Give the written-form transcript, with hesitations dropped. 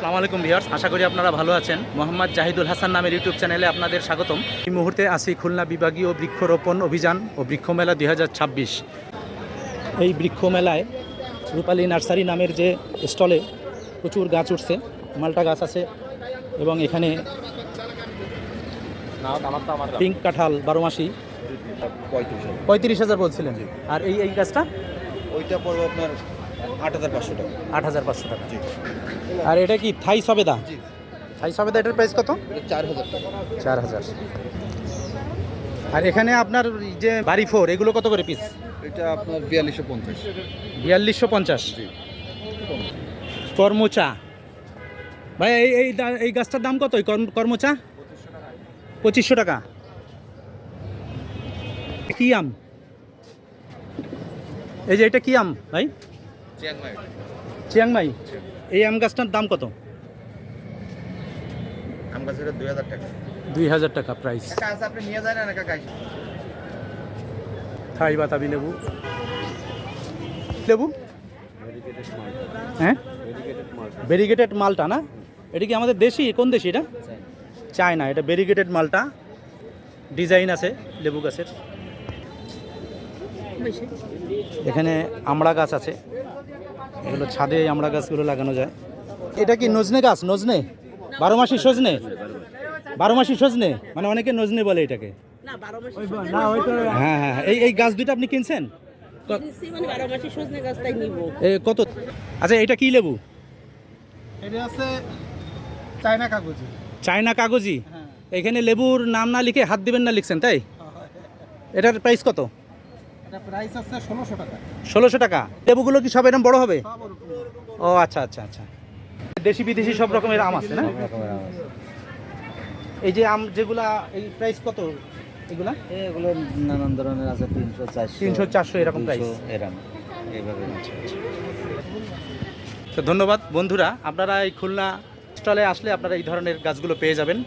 আসসালামু আলাইকুম ভিউয়ার্স, আশা করি আপনারা ভালো আছেন। মোহাম্মদ জাহিদুল হাসান নামের ইউটিউব চ্যানেলে আপনাদের স্বাগতম। এই মুহূর্তে আছি খুলনা বিভাগীয় বৃক্ষরোপণ অভিযান ও বৃক্ষ মেলা 2026। এই বৃক্ষ মেলায় রূপালী নার্সারি নামের যে স্টলে প্রচুর গাছ উঠছে, মালটা গাছ আছে এবং এখানে পিঙ্ক কাঁঠাল 12 মাসি 35,000 বলছিলেন। আর এই গাছটা ওইটা পড়বে আপনার 8,500 টাকা। 8,500 টাকা। আর এটা কি থাই সবেদা? থাই সবেদা, এটার প্রাইস কত? 4,000 টাকা। 4,000। আর এখানে আপনার যে বাড়ি ফোর, এগুলো কত করে পিস? এটা আপনার 4250। 4250। কর্মচা ভাই, এই গাছটার দাম কত? কর্মচা 2500 টাকা। কি আম? এই যে এটা কি আম ভাই? চিয়াংমাই। এই আম গাছটার দাম কত? আম গাছের 2000 টাকা। 2000 টাকা প্রাইস। কাকা আপনি নিয়ে যান না কাকা? থাই বাতাবি লেবু, লেবু হ্যাঁ, ভেরিগেটেড মালটা না? এটা কি আমাদের দেশি? কোন দেশি এটা? চায়না। এটা ভেরিগেটেড মালটা, ডিজাইন আছে লেবু গাছের। এখানে আমড়া গাছ আছে, এগুলো ছাদে আমড়া গাছগুলো লাগানো যায়। এটা কি নজনে গাছ? নজনে 12 মাসি সজনে? 12 মাসি সজনে মানে অনেকে নজনে বলে এটাকে। হ্যাঁ হ্যাঁ, এই গাছ দুটো আপনি কিনছেন কত? আচ্ছা, এটা কি লেবু? এটা আছে চায়না কাগজি। চায়না কাগজি। এখানে লেবুর নাম না লিখে হাত দিবেন না লিখছেন, তাই? এটার প্রাইস কত? এটা প্রাইস আছে 1600 টাকা। 1600 টাকা। লেবুগুলো কি সব এরকম বড় হবে? ও আচ্ছা আচ্ছা আচ্ছা। দেশি বিদেশি সব রকমের আম আছে না? এই যে আম যেগুলা, এই প্রাইস কত এগুলা? এগুলো নানান ধরনের আছে, 300, 400, 300, 400 এরকম প্রাইস। এরকম এইভাবে। তো ধন্যবাদ বন্ধুরা, আপনারা এই খুলনা স্টলে আসলে আপনারা এই ধরনের গাছগুলো পেয়ে যাবেন।